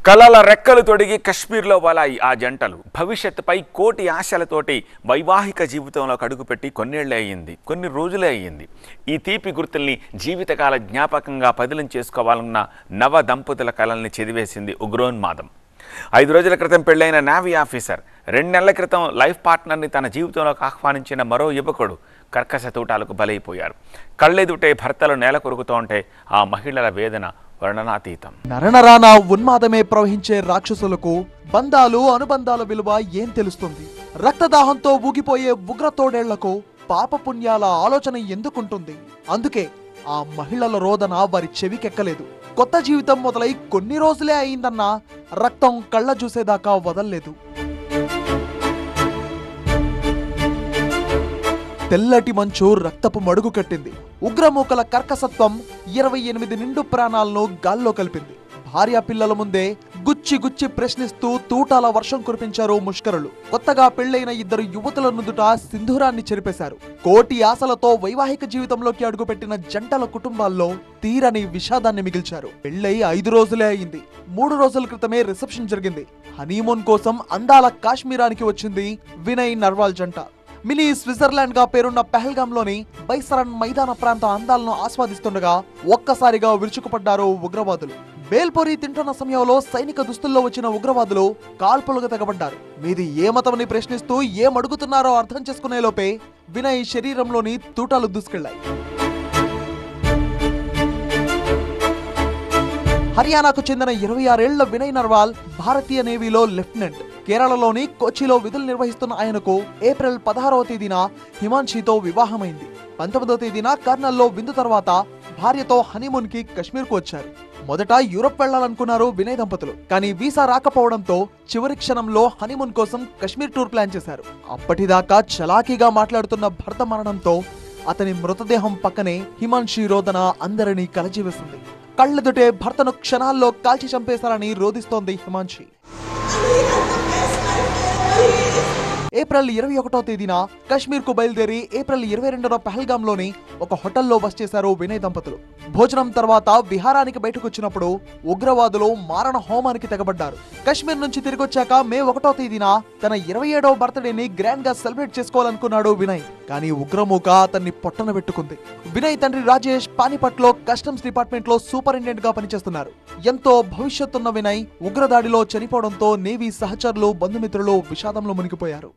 కలల రెక్కలు తొడిగి కశ్మీర్లో వాలాయి ఆ జంటలు. భవిష్యత్తుపై కోటి ఆశలతోటి వైవాహిక జీవితంలో అడుగుపెట్టి కొన్నేళ్లే అయ్యింది, కొన్ని రోజులే అయ్యింది. ఈ తీపి గుర్తుల్ని జీవితకాల జ్ఞాపకంగా పదిలం చేసుకోవాలన్న నవ దంపతుల కలల్ని చెదివేసింది ఉగ్రోన్మాదం. 5 రోజుల క్రితం పెళ్లైన నేవీ ఆఫీసర్ 2 నెలల క్రితం లైఫ్ పార్ట్నర్ని తన జీవితంలోకి ఆహ్వానించిన మరో యువకుడు కర్కశ తూటాలకు బలైపోయారు. కళ్ళెదుటే భర్తలు నేల కొరుకుతూ ఉంటే ఆ మహిళల వేదన వర్ణనాతీతం. నరనరాన ఉన్మాదమే ప్రవహించే రాక్షసులకు బంధాలు అనుబంధాల విలువ ఏం తెలుస్తుంది? రక్తదాహంతో ఊగిపోయే ఉగ్రతోడేళ్లకు పాపపుణ్యాల ఆలోచన ఎందుకుంటుంది? అందుకే ఆ మహిళల రోదన వారి చెవికెక్కలేదు. కొత్త జీవితం మొదలై కొన్ని రోజులే అయిందన్నా రక్తం కళ్ళ చూసేదాకా వదల్లేదు. తెల్లటి మంచు రక్తపు మడుగు కట్టింది. ఉగ్రమూకల కర్కసత్వం 28 నిండు ప్రాణాలను గాల్లో కలిపింది. భార్య పిల్లల ముందే గుచ్చి గుచ్చి ప్రశ్నిస్తూ తూటాల వర్షం కురిపించారు ముష్కరులు. కొత్తగా పెళ్లైన 2 యువతుల నుదుట సింధూరాన్ని చెరిపేశారు. కోటి ఆశలతో వైవాహిక జీవితంలోకి అడుగుపెట్టిన జంటల కుటుంబాల్లో తీరని విషాదాన్ని మిగిల్చారు. పెళ్లై 5 రోజులే అయింది. 3 రోజుల క్రితమే రిసెప్షన్ జరిగింది. హనీమూన్ కోసం అందాల కాశ్మీరానికి వచ్చింది వినయ్ నర్వాల్ జంట. మినీ స్విట్జర్లాండ్ గా పేరున్న పెహల్గాంలోని బైసరన్ మైదాన ప్రాంత అందాలను ఆస్వాదిస్తుండగా ఒక్కసారిగా విరుచుకుపడ్డారు ఉగ్రవాదులు. బేల్పూరి తింటున్న సమయంలో సైనిక దుస్తుల్లో వచ్చిన ఉగ్రవాదులు కాల్పులుగా తెగబడ్డారు. మీది ఏ మతమని ప్రశ్నిస్తూ ఏమడుగుతున్నారో అర్థం చేసుకునే లోపే వినయ్ శరీరంలోని తూటాలు దూసుకెళ్లాయి. హర్యానాకు చెందిన 26 ఏళ్ల వినయ్ నర్వాల్ భారతీయ నేవీలో లెఫ్టినెంట్. కేరళలోని కొచ్చిలో విధులు నిర్వహిస్తున్న ఆయనకు ఏప్రిల్ 16వ తేదీన హిమాన్షితో వివాహమైంది. 19వ తేదీన కర్నల్లో విందు తర్వాత భార్యతో హనీమూన్ కి కశ్మీర్ కు వచ్చారు. మొదట యూరప్ వెళ్లాలనుకున్నారు వినయ్ దంపతులు. కానీ వీసా రాకపోవడంతో చివరి క్షణంలో హనీమూన్ కోసం కశ్మీర్ టూర్ ప్లాన్ చేశారు. అప్పటిదాకా చలాకీగా మాట్లాడుతున్న భర్త మరణంతో అతని మృతదేహం పక్కనే హిమాన్షి రోదన అందరినీ కలచివేసింది. కళ్ళెదుటే భర్తను క్షణాల్లో కాల్చి చంపేశారని రోదిస్తోంది హిమాన్షి. ఏప్రిల్ 21వ తేదీన కశ్మీర్ కు బయలుదేరి ఏప్రిల్ 22న పహల్గాంలోని ఒక హోటల్లో బస చేశారు వినయ్ దంపతులు. భోజనం తర్వాత విహారానికి బయటకు వచ్చినప్పుడు ఉగ్రవాదులు మారణ హోమానికి తెగబడ్డారు. కశ్మీర్ నుంచి తిరిగొచ్చాక మే 1వ తేదీన తన 27వ బర్త్డేని గ్రాండ్ గా సెలబ్రేట్ చేసుకోవాలనుకున్నాడు వినయ్. కానీ ఉగ్రమూక అతన్ని పొట్టన పెట్టుకుంది. వినయ్ తండ్రి రాజేష్ పానిపట్ లో కస్టమ్స్ డిపార్ట్మెంట్ లో సూపరింటెండెంట్ గా పనిచేస్తున్నారు. ఎంతో భవిష్యత్తున్న వినయ్ ఉగ్రదాడిలో చనిపోవడంతో నేవీ సహచరులు బంధుమిత్రులు విషాదంలో మునిగిపోయారు.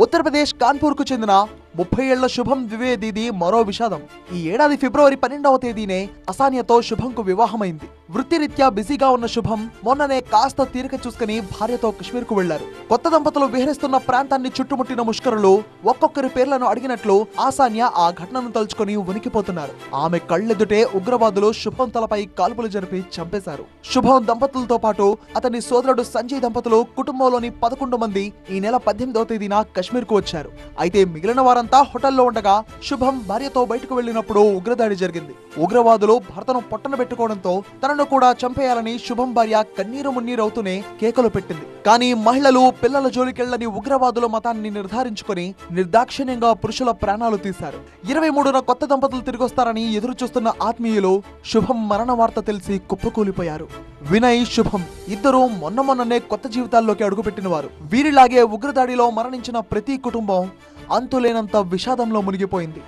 ఉత్తరప్రదేశ్ కాన్పూర్ కు చెందిన 30 ఏళ్ల శుభం ద్వివేదీది మరో విషాదం. ఈ ఏడాది ఫిబ్రవరి 12వ తేదీనే అసానియాతో శుభంకు వివాహమైంది. వృత్తిరీత్యా బిజీగా ఉన్న శుభం మొన్ననే కాస్త తీరిక చూసుకుని భార్యతో కశ్మీర్ కు వెళ్లారు. కొత్త దంపతులు విహరిస్తున్న ప్రాంతాన్ని చుట్టుముట్టిన ముష్కరులు ఒక్కొక్కరి పేర్లను అడిగినట్లు ఆసానియా ఆ ఘటనను తలుచుకుని ఉనికిపోతున్నారు. ఆమె కళ్ళెదుటే ఉగ్రవాదులు శుభం తలపై కాల్పులు జరిపి చంపేశారు. శుభం దంపతులతో పాటు అతని సోదరుడు సంజయ్ దంపతులు కుటుంబంలోని 11 మంది ఈ నెల 18వ తేదీన కశ్మీర్ కు వచ్చారు. అయితే మిగిలిన వారంతా హోటల్లో ఉండగా శుభం భార్యతో బయటకు వెళ్లినప్పుడు ఉగ్రదాడి జరిగింది. ఉగ్రవాదులు భర్తను పొట్టన పెట్టుకోవడంతో తనను కూడా చంపేయాలని శుభం భార్య కన్నీరు మున్నీరవుతూనే కేకలు పెట్టింది. కానీ మహిళలు పిల్లల జోలికెళ్లని ఉగ్రవాదుల మతాన్ని నిర్ధారించుకుని నిర్దాక్షిణ్యంగా పురుషుల ప్రాణాలు తీశారు. 23న కొత్త దంపతులు తిరిగొస్తారని ఎదురు చూస్తున్న ఆత్మీయులు శుభం మరణ వార్త తెలిసి కుప్పకూలిపోయారు. వినయ్, శుభం ఇద్దరు మొన్ననే కొత్త జీవితాల్లోకి అడుగుపెట్టిన వారు. వీరిలాగే ఉగ్రదాడిలో మరణించిన ప్రతి కుటుంబం అంతులేనంత విషాదంలో మునిగిపోయింది.